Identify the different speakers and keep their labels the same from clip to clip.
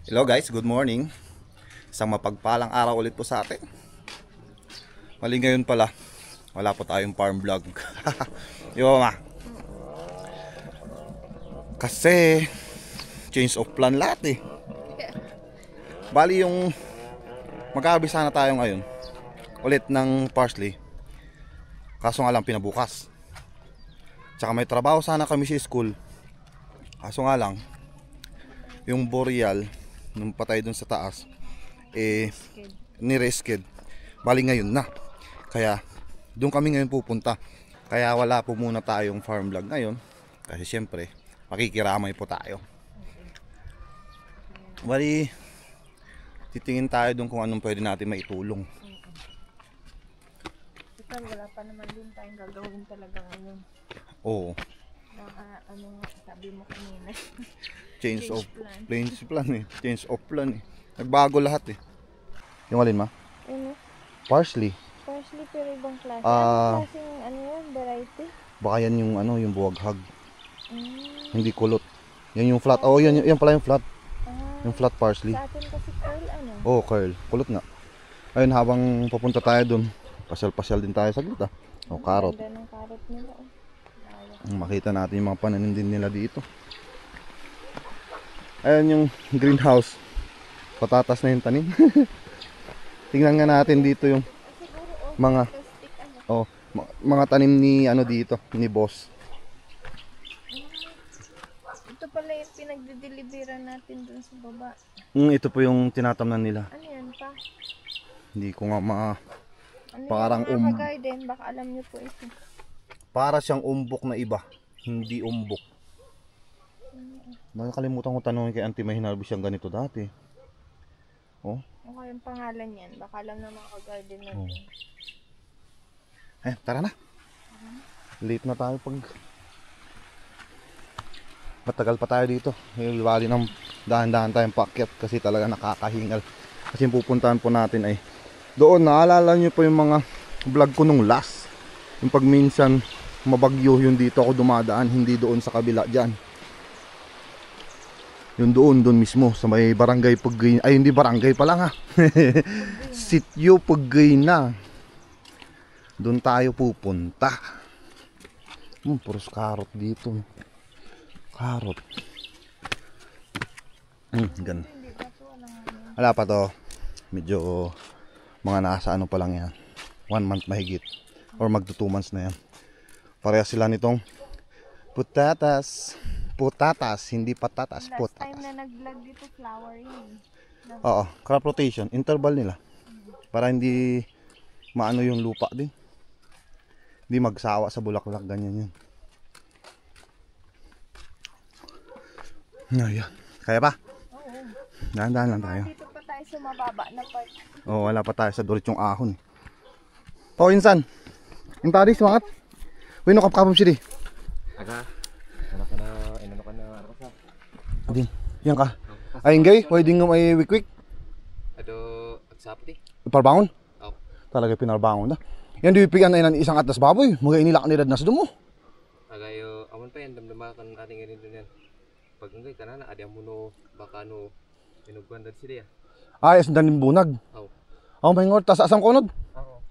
Speaker 1: Hello guys, good morning. Isang mapagpalang araw ulit po sa atin. Mali ngayon pala, wala po tayong farm vlog. Yo ma. Kasi change of plan lahat eh. Bali yung mag-aabi sana tayo ngayon ulit ng parsley. Kaso nga lang pinabukas. Tsaka may trabaho sana kami sa school. Kaso nga lang yung boreal nung patay dun sa taas ni-resked. Bali ngayon na. Kaya doon kami ngayon pupunta. Kaya wala po muna tayong farm vlog ngayon. Kasi syempre makikiramay po tayo. Bali titingin tayo doon kung anong pwede natin maitulong.
Speaker 2: Total, wala pa naman din tayong gagawin talaga ngayon.
Speaker 1: Oo.
Speaker 2: Ano nga sabi mo kanina?
Speaker 1: Change of plan eh. Change of plan eh. Nagbago lahat eh. Yung alin ma?
Speaker 2: Ano?
Speaker 1: Parsley.
Speaker 2: Parsley pero ibang klase. Anong klaseng yan? Variety?
Speaker 1: Baka yan yung yung buwaghag. Hindi kulot. Yan yung flat. Oh, yan pala yung flat. Yung flat parsley.
Speaker 2: Sa atin kasi curl
Speaker 1: Oh, curl. Kulot nga. Ayun, habang papunta tayo dun, pasyal-pasyal din tayo sa gita. Oh, carrot.
Speaker 2: Ganda ng carrot nila.
Speaker 1: Makita natin yung mga pananim din nila dito. Ayan yung greenhouse. Patatas na yung tanim. Tingnan nga natin dito yung mga mga tanim ni dito, ni boss.
Speaker 2: Ito pala yung pinagde-deliveran natin dun sa baba.
Speaker 1: Ito po yung tinatamnan nila.
Speaker 2: Ano yan pa?
Speaker 1: Hindi ko nga
Speaker 2: Ano
Speaker 1: parang
Speaker 2: yung mga garden? Baka alam niyo po ito.
Speaker 1: para siyang umbok na iba. Hindi umbok. Nakalimutan ko tanongin kay Auntie, may hinarvest siyang ganito dati. Oh.
Speaker 2: Ano yung pangalan yan? Baka alam ng mga garden natin.
Speaker 1: Tara na. Late na tayo pag matagal pa tayo dito. Bali ng dahan-dahan tayong paakyat kasi talaga nakakahingal. Kasi yung pupuntahan po natin ay doon. Naalala nyo po yung mga vlog ko nung last. Yung pag minsan mabagyo yung dito ako dumadaan, hindi doon sa kabila dyan. Yung doon mismo sa may barangay Pagay. Ay hindi barangay pa lang ha. Sitio Pagay na. Doon tayo pupunta. Puros carrot dito. Carrot. Gan. Wala pa to. Medyo mga nasa ano pa lang yan. 1 month mahigit. Or magto 2 months na yan. Pareha sila nitong putatas. Putatas, hindi patatas.
Speaker 2: Last
Speaker 1: Putatas.
Speaker 2: time na nag-vlog dito, flower yun.
Speaker 1: Oo, crop rotation. Interval nila. Para hindi maano yung lupa din. Hindi magsawa sa bulaklak. Ganyan yun. Ayan. Kaya pa?
Speaker 2: Oo.
Speaker 1: Dahan-dahan lang tayo.
Speaker 2: Dito pa tayo sa mababa na part.
Speaker 1: Oh, wala pa tayo sa diretsong ahon. Oh, insan. Intari semangat. Wino kapkapom sidi.
Speaker 3: Aga. Ano ka na ano ka sa?
Speaker 1: Adin. Yan ka. Ay ngay, pwede nga may wikwik.
Speaker 3: Ado agsapti.
Speaker 1: Parbangon.
Speaker 3: Oh.
Speaker 1: Talaga pinarbangon na. Yan dipigan na inan isang atas baboy. Mga inilak ni dad nas dumo.
Speaker 3: Agayo amon pa yan damdama kan ating ganito yan. Pag ngay kanana adi amuno baka no inugwan dad sila ya.
Speaker 1: Ay, sundan yung bunag.
Speaker 3: Oh.
Speaker 1: Oh, may ngor tas asam konod.
Speaker 3: Oo.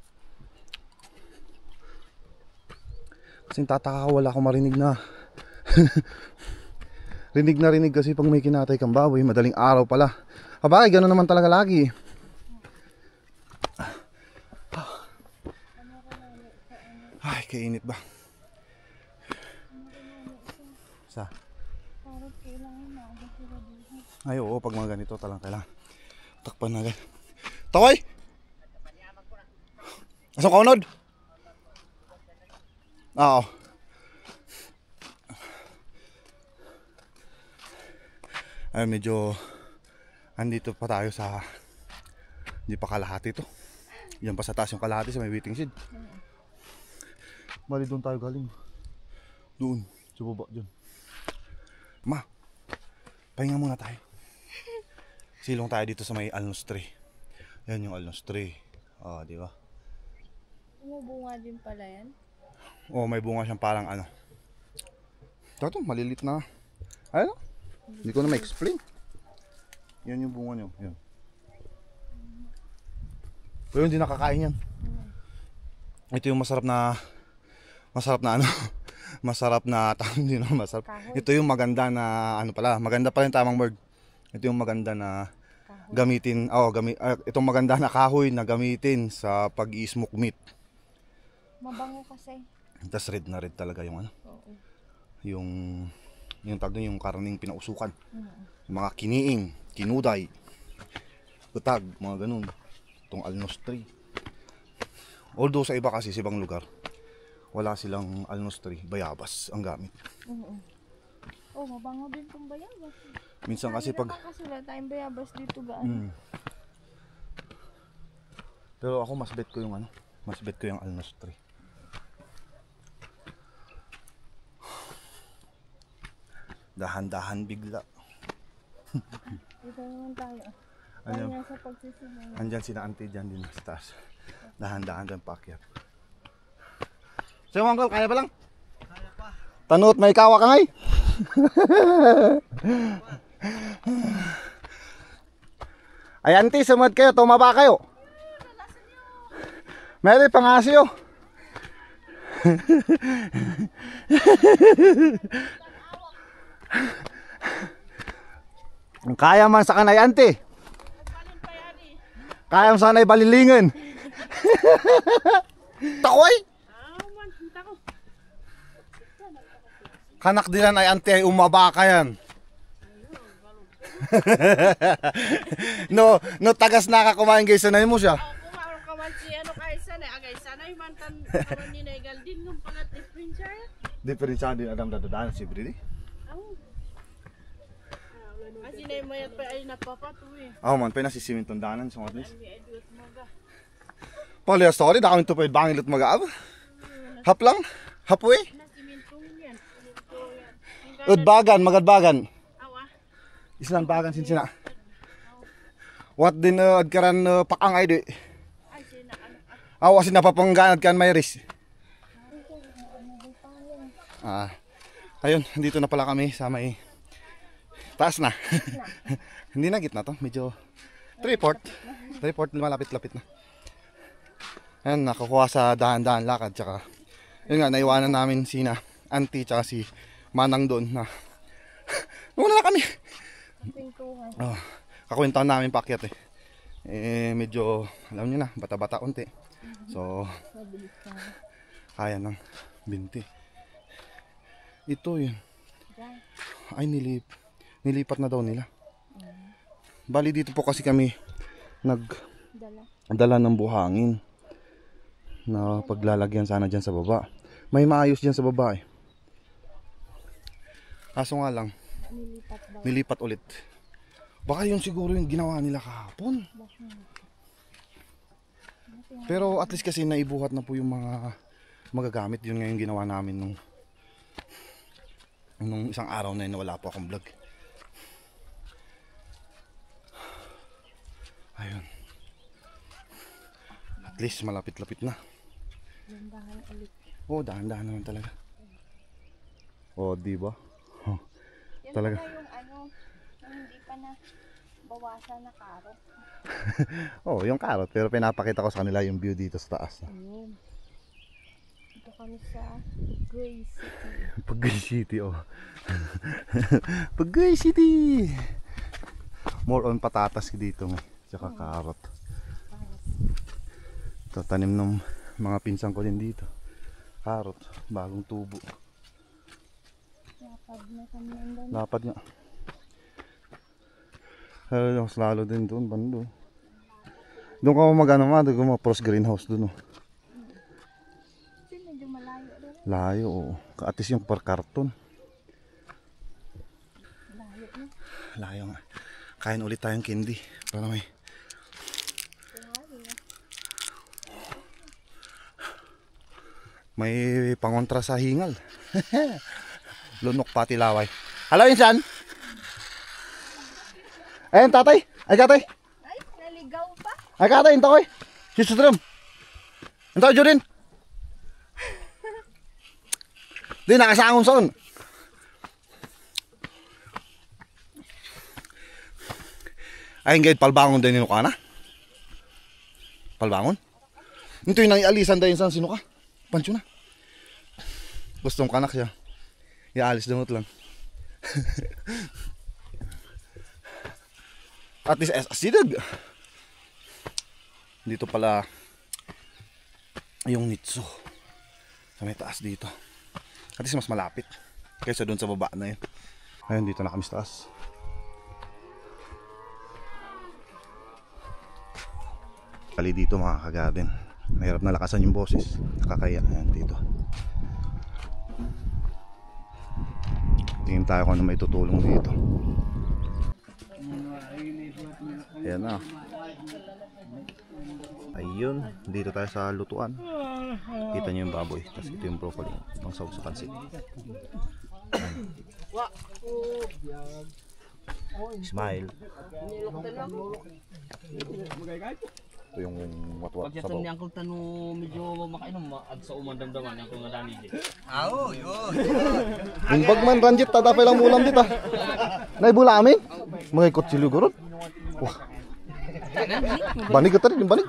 Speaker 1: Kasing tataka wala akong marinig na. rinig kasi pag may kinatay kang baboy, madaling araw pala. Abay, gano'n naman talaga lagi. Ay, kainit ba? Sa? Ay, oo, pag mga ganito talang kailangan takpan na agad. Takoy! Asang kaunod? Oo. Ay, medyo andito pa tayo sa hindi pa kalahati ito. Yan pa sa taas yung kalahati sa may waiting shed. Bali doon tayo galing. Doon, sa baba dyan. Ma, pahinga muna tayo. Silong tayo dito sa may alnos tree. Yan yung alnos tree. Di ba?
Speaker 2: Umubunga din pala yan?
Speaker 1: Oh, may bunga siyang parang ano. Ito, malilit na. Ano? Hindi ko na ma-explain. Yan yung bunga nyo. Yan. Pero hindi nakakain yan. Ito yung masarap na ano, masarap na hindi na masarap.
Speaker 2: Kahoy.
Speaker 1: Ito yung maganda na ano pala, maganda pala yung tamang word. Ito yung maganda na gamitin, itong maganda na kahoy na gamitin sa pag-i-smoke meat.
Speaker 2: Mabango kasi.
Speaker 1: Tas red na red talaga yung ano,
Speaker 2: Oo.
Speaker 1: yung tag doon, yung karning pinausukan. Yung mga kiniing, kinuday, utag, mga ganun. Itong alnos tree. Although sa iba kasi, sa ibang lugar, wala silang alnos tree, bayabas ang gamit.
Speaker 2: Oo. Oh, mabango din tong bayabas.
Speaker 1: Minsan kasi pag...
Speaker 2: Kasi wala tayong bayabas dito gaan.
Speaker 1: Pero ako mas bet ko yung ano, mas bet ko yung alnos tree. Dahan-dahan bigla.
Speaker 2: Dito naman tayo.
Speaker 1: Ano?
Speaker 2: Kaya sa pagsisimula.
Speaker 1: Andyan sina auntie dyan din sa taas. Dahan-dahan dyan paakyat. So uncle, kaya ba lang? Kaya pa. Tanot, may kawa ka ngay? Ay auntie, sumad kayo, tumaba kayo. Meron pangasyo. Kaya man sa kanay auntie. Kaya mo sana'y balilingan. Takoy? Kanak dilan ay ante ay umaba ka yan. No tagas na ka kumain guys, sanay mo siya.
Speaker 4: Kumain ka man siya, ano kahit sanay, agay sanay man tan kaman ni Naigal din nung pangat differential.
Speaker 1: Diferensya din adam dadaan si Brady.
Speaker 4: Kasi na yung mayat pa ay napapatuwi.
Speaker 1: Man, pinasisiminton danan sa at least.
Speaker 4: May edwat maga.
Speaker 1: Pali story, dakamin to pa bangil at mag-aab. Hap lang, hapwe.
Speaker 4: Nasimintong yan.
Speaker 1: Udbagan, magadbagan.
Speaker 4: Awa.
Speaker 1: Islang bagan sin sina. What din adkaran pakangay di.
Speaker 4: Ay, sina ano.
Speaker 1: Awa sin napapangganad kan mayris. Ayun, dito na pala kami sa may taas na. Hindi na gitna to, medyo 3/4 malapit-lapit na. Ayan, nakakuha sa dahan-dahan lakad. Tsaka yun nga, naiwanan namin sina auntie tsaka si Manang doon na muna na kami. Kakwentaan namin paakyat medyo alam nyo na, bata-bata unti. So kaya ng binti. Ito yun ay nilipat na daw nila. Bali dito po kasi kami nagdala ng buhangin na paglalagyan sana dyan sa baba. May maayos dyan sa baba Kaso nga lang nilipat ulit. Baka yun siguro yung ginawa nila kahapon. Pero at least kasi naibuhat na po yung mga magagamit. Yun nga yung ginawa namin nung isang araw na yun na wala po akong vlog. Ayun. At least malapit-lapit na.
Speaker 2: Dahan ulit.
Speaker 1: Dahan-dahan naman talaga. Di ba?
Speaker 2: Yan
Speaker 1: Talaga.
Speaker 2: pala yung ano, yung hindi pa na bawasan na karot.
Speaker 1: Yung carrot. Pero pinapakita ko sa kanila yung view dito sa taas.
Speaker 2: Ayun. Ito kami sa Gray City.
Speaker 1: Pagay City, Pagay City! More on patatas dito tsaka carrot. Ito, tanim ng mga pinsan ko din dito. Carrot, bagong tubo.
Speaker 2: Lapad na kami nandun.
Speaker 1: Lapad nga. Mas lalo din doon, bando. Doon ka magano doon ka ma-pros greenhouse doon.
Speaker 2: Kasi medyo malayo doon.
Speaker 1: Layo, At least yung per karton.
Speaker 2: Layo na.
Speaker 1: Layo nga. Kain ulit tayong candy. Para may pangontra sa hingal. Lunok pati laway. Hello, insan? Ayun, tatay. Ay, katay.
Speaker 2: Ay, naligaw pa.
Speaker 1: Ay, katay. Ito ko Sisutrom. Ito, Jurin. Di, nakasangon soon. Ay, ngayon, palbangon din nino ka na? Palbangon? Ito yung naialisan dahil sa sino ka? Pancho na. Gustong kanak siya. Iaalis damot lang. At least asidag. Dito pala yung Nitso. Sa may taas dito. At least mas malapit kaysa doon sa baba na yun. Ayun, dito na kami sa taas. Kali dito mga kagabin. Mahirap na lakasan yung boses. Nakakaya. Ayan dito. Tingin tayo kung ano may tutulong dito. Ayan na. Ayun. Dito tayo sa lutuan. Kita nyo yung baboy. Tapos ito yung broccoli. Pang sauce sa pansit. Smile. Ito yung watwat sa bawo.
Speaker 5: Pagkatapos niya tanu medyo makainom at sa umandamdaman yang kung nadani din.
Speaker 1: Yung bagman ranjit tadapay lang ulam dito. Naibula amin. Mga ikot silugurot. Wah. Banig ka tadi, yung banig.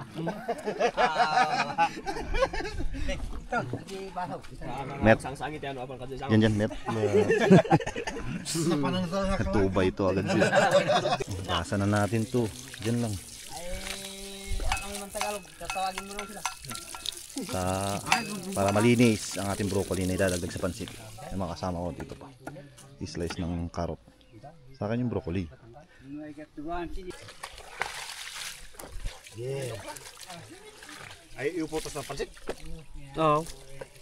Speaker 1: Net.
Speaker 5: Sang-sangit yan apang kadto sang.
Speaker 1: Yan net. Tuba ito agad siya. Basa na natin to. Diyan lang. Para malinis ang ating broccoli na idadagdag sa pansit. Yung mga kasama ko dito pa. I-slice ng carrot. Sa akin yung broccoli. Yeah. Ay, iuputos ng pansit?
Speaker 5: Oo.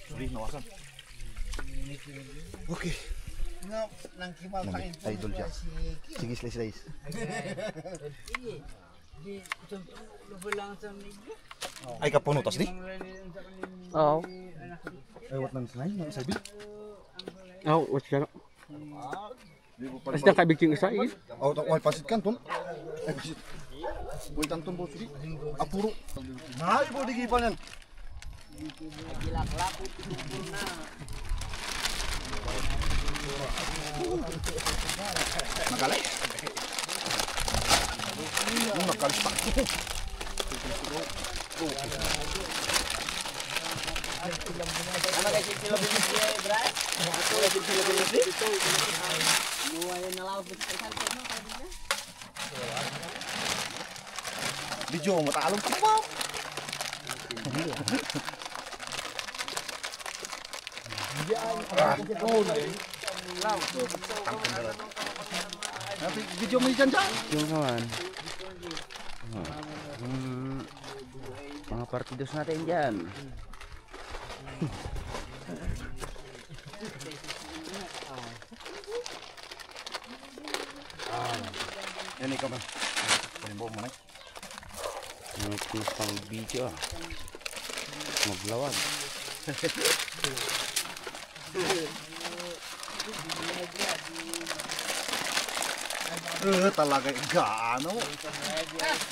Speaker 1: Sorry, nawasan. Okay. Idol siya. Sige, slice. Ay, kapunutas di?
Speaker 5: Oo.
Speaker 1: Ay, what nang sanay? Nang sabi?
Speaker 5: Oo, what's ka? Basta kabig yung isa eh.
Speaker 1: Oh, may pansit kan, Ton. Ay, pansit. Wait, Anton, boss. Apuro. Ay, po, di kipan yan. Nakalay. Nakalis pa. Video mo talong pa ba? Video mo dyan dyan?
Speaker 6: Yung kawan. Mga partidos natin dyan.
Speaker 1: Yan ikaw man. Palimbo mo na.
Speaker 6: Mga pang video ah. Maglawag.
Speaker 1: Talaga gaano.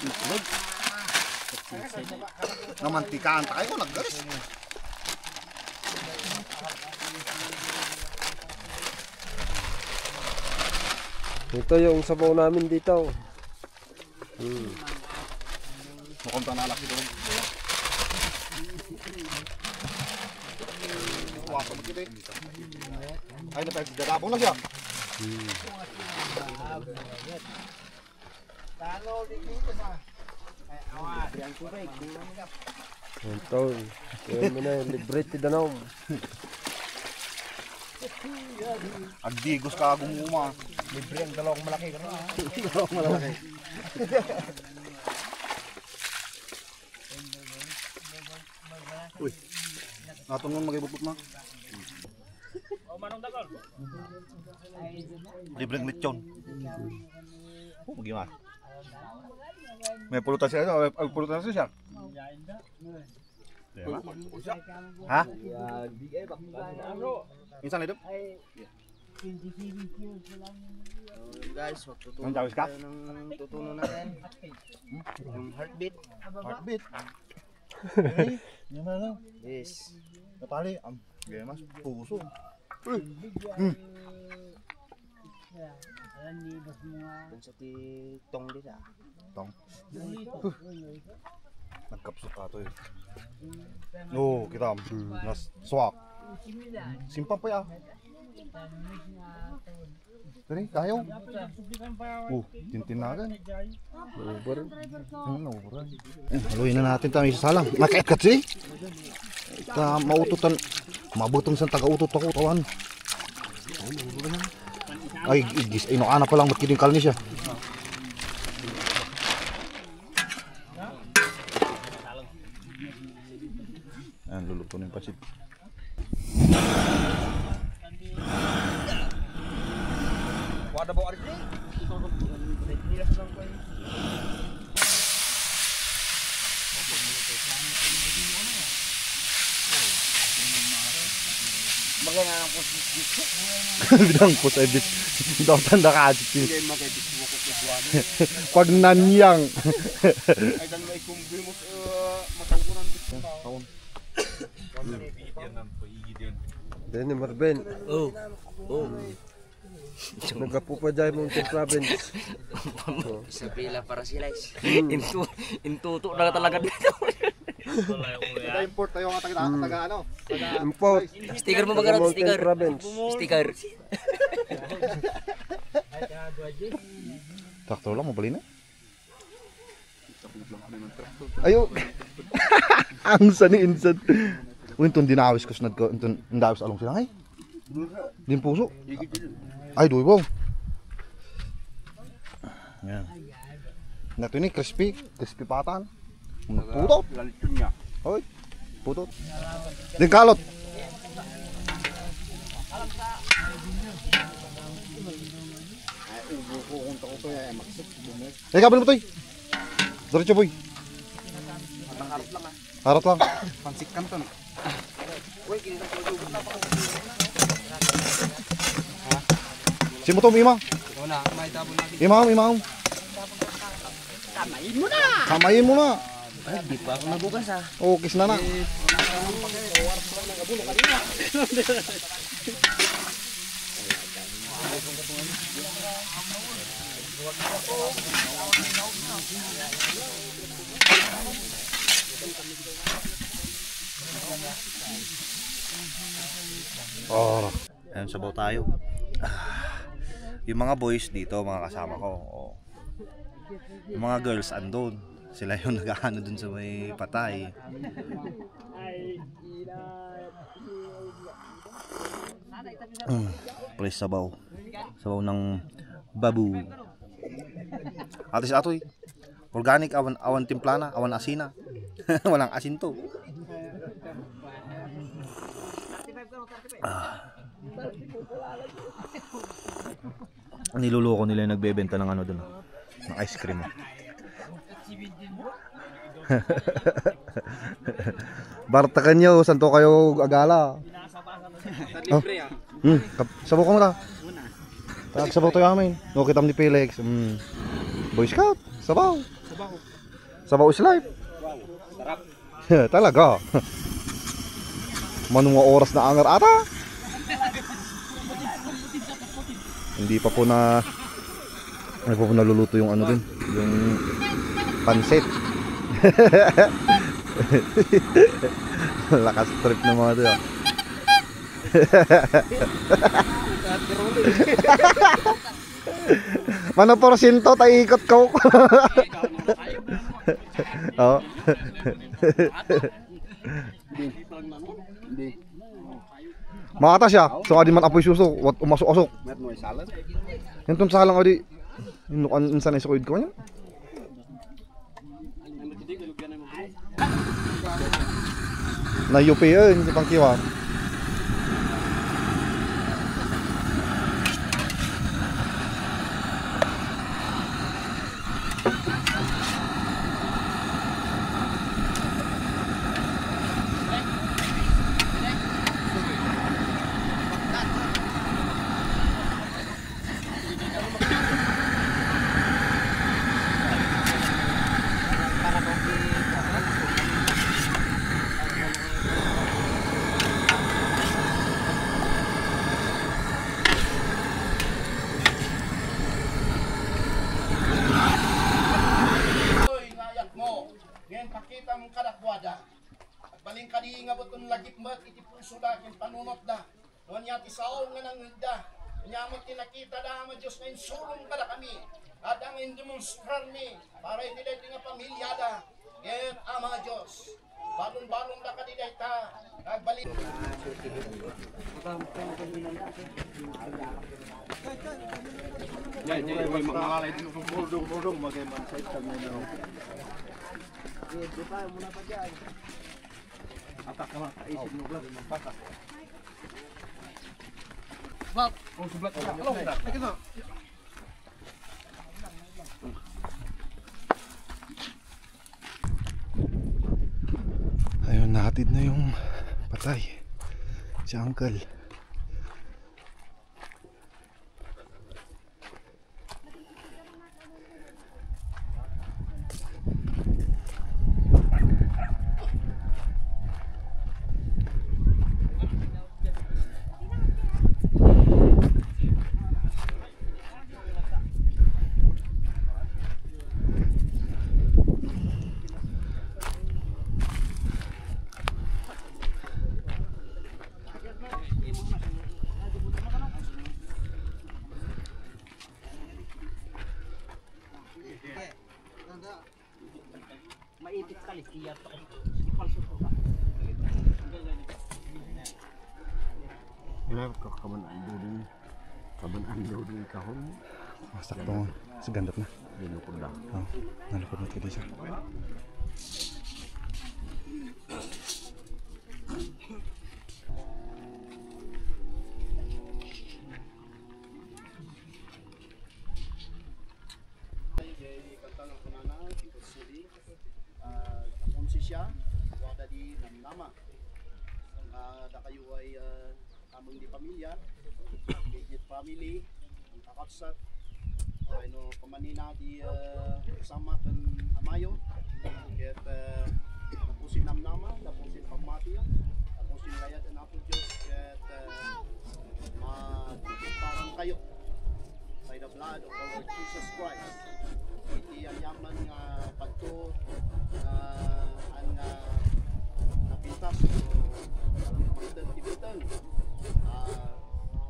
Speaker 1: Itlog. Namantikaan tayo, naggalis.
Speaker 7: Ito yung sabaw namin dito.
Speaker 1: Mukhang tanalak dito. Wapa mo kita eh. Ay, napagdadabong na siya.
Speaker 7: Ito. Yan mo na yung librete danom.
Speaker 1: Agdigos ka gumuma. Libre ang dalawang malaki. Dalawang malaki. Uy. Natong nung magibutbut na. Libreng lechon. Gimana? May pulutan siya. May pulutan siya. Hah? Minsan itu?
Speaker 6: Guys,
Speaker 1: Ang jawis ka?
Speaker 6: ng tutunan natin. Yung heartbeat.
Speaker 1: Heartbeat. Gimana lang?
Speaker 6: Yes.
Speaker 1: Natali. Gimana mas? Puso.
Speaker 6: Dun sa titong dito.
Speaker 1: Tong. Nagkapsot ato yun. Oo, kita. Nas swak. Simpang pa ya. Tari, kayo. Tintinagan.
Speaker 7: Over.
Speaker 1: Over. Haluin na natin tayo sa salang. Makait kasi. Ika maututan. Mabutong sa taga-utot ako tawan. Ay, igis. Ay, nakana pa lang. Ba't kiting kalni siya? Ayan, luluto na yung pasit.
Speaker 6: Wada bawa rin. Magana ang posis dito.
Speaker 1: Bidang po sa ibis. Daw tanda ka asit. Pag nanyang.
Speaker 6: Ay dan may kumbi mo matawuran dito. Taon.
Speaker 7: Then Marben. Oh. Nagapupaday mo sa province.
Speaker 5: Sa pila para sila. Intuto na talaga dito.
Speaker 1: Import tayo ang taga ano?
Speaker 7: Import.
Speaker 5: Sticker mo magkaroon,
Speaker 7: Mountain
Speaker 5: sticker.
Speaker 7: Province.
Speaker 5: Sticker.
Speaker 1: Traktor lang, mabali na. Ayo. Ang sani insan. Untun dinawis ko snad ko, untun ndawis along sila ay. Din puso. Ay duy bo. Yan. Nato ni crispy patan. Putot.
Speaker 6: Lalitun niya.
Speaker 1: Hoy. Putot. Din kalot. Kabel mo toy. Diretso boy. Harap lang.
Speaker 6: Pansikan to.
Speaker 1: Si mo to, Ima.
Speaker 6: Wala, may tabon natin.
Speaker 1: Imam. Kamayin mo na.
Speaker 5: Ay, di pa ako nabukas ah.
Speaker 1: Oh, kiss na na. Oh, ayan sabaw tayo. Yung mga boys dito, mga kasama ko. Oh. Yung mga girls andun. Sila yung nag-ano dun sa may patay. Please sabaw. Sabaw ng babu. Atis atoy. Organic, awan timplana, awan asina. Walang asin to. Niluloko nila yung nagbebenta ng ano dun. Ng ice cream. Bartakan nyo, saan to kayo agala? Oh. Sabaw ka mo ta. Sabaw tayo amin. No, kita ni Felix. Boy Scout, sabaw. Sabaw is life. Talaga. Manong oras na angar ata. Hindi pa po naluluto yung ano din, yung pansit. Lakas trip ng mga ito. Mano porsyento tayo ikot ko. Oh. Makata siya, so adi man apoy suso, wat umasok-asok.
Speaker 6: Meron mo salad.
Speaker 1: Yung tun salang adi, yung insan ay sukoid ko niya. Na UP yun, si Pangkiwan.
Speaker 8: Ngayon pakita mong kadakwada. Baling kadi nga buton lagip mat iti puso da ken panunot da. Nonya ti saol nga nangda. Nya mo tinakita da ama Dios nga insulong kada kami. At ang indemonstrar mi para iti dayta nga pamilya da. Ken ama Dios. Balong-balong da kadi dayta. Nagbalik.
Speaker 6: Ya, jadi mengalalay din ng burdong magayman sa kami na. Atak naman kaisip mo vlog magpatak. Bak, oh sublat ka. Hello, kita.
Speaker 1: Ayun, nahatid na yung patay. Si Uncle.
Speaker 5: Maipit kali siya to. Ipalso to.
Speaker 7: Ina ko kaman ando din kahon.
Speaker 1: Masak to. Segandap na.
Speaker 7: Dinukod na.
Speaker 1: Oh, nalukod na tidi siya.
Speaker 8: Konsesya wada di nama da kayo ay among di pamilya digit family ang kakatsat ay no pamanina di sama kan amayo ket tapusin nama tapusin pagmati tapusin layad na po Diyos ket parang kayo by the blood of our Jesus Christ iti ang yaman nga pagto ang napintas o magdentibitan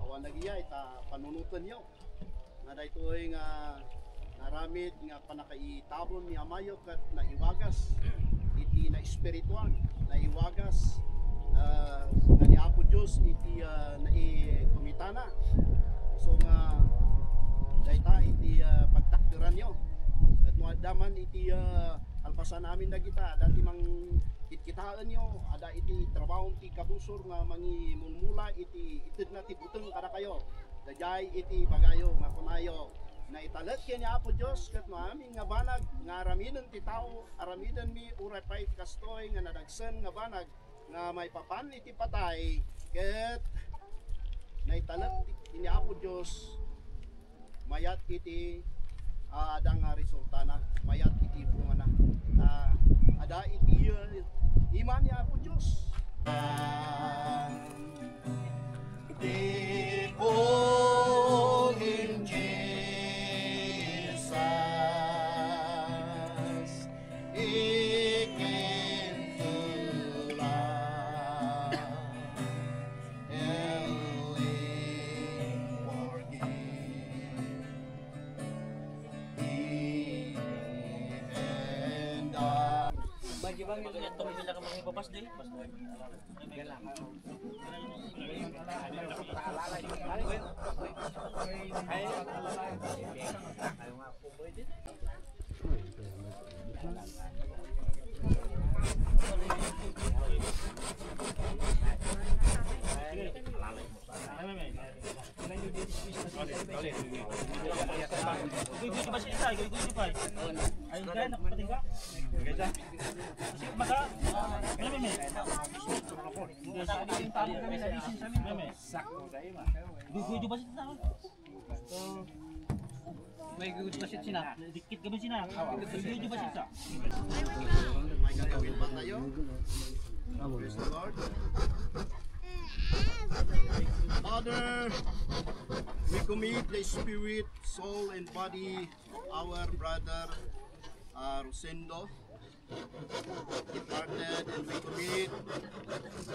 Speaker 8: awan nagyay ta panunutan nyo nga daytoy nga naramid nga panakaitabon ni Amayo kat naiwagas iti na espiritual naiwagas nga ni Apo Diyos iti naikumitana so nga dayta iti pagtakdiran nyo at mga daman iti alpasan namin na kita dati mang kitkitaan nyo ada iti trabaho ti kabusor nga mangi mumula iti itid na ti buteng kada kayo dajay iti bagayo nga kunayo na italet kanya Apo Diyos kat maaming nga banag nga aramidan ti tao aramidan mi uray pait kastoy nga nadagsen nga banag nga may papan iti patay ket na italet kanya Apo Diyos mayat iti adang resulta na mayat iti bunga na ada iti iman niya po Diyos di call him Jesus he can fill us and live forgive
Speaker 5: Bagi bang yung ito may bilang mga ipapas din. May gusto ba sina? Dikit gabi sina. Gusto ba sina?
Speaker 8: May gagawin ba tayo? Praise the Lord. Father, we commit the spirit, soul, and body of our brother Rosendo departed, and we commit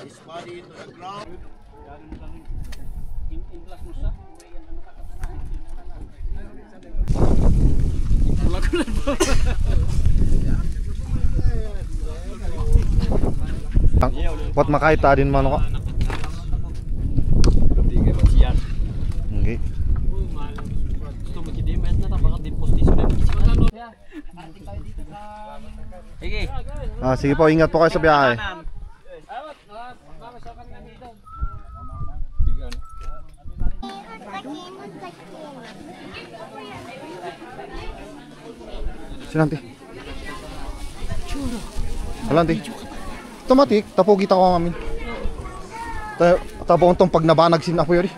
Speaker 8: his body to the ground.
Speaker 1: Buat makaita din man ako. Okay.
Speaker 5: Sige.
Speaker 1: Sige po, ingat po kayo sa biyahe. Sinanti. Alanti. Tomatik, tapo kita ko ngamin. Tapo untong pag nabanag sin apo yori.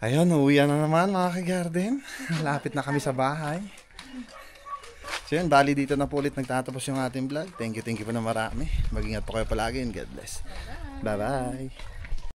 Speaker 1: Ayun, uwian na naman mga ka-garden. Lapit na kami sa bahay. So yun, bali dito na po ulit nagtatapos yung ating vlog. Thank you po na marami. Mag-ingat po kayo palagi and God bless. Bye-bye.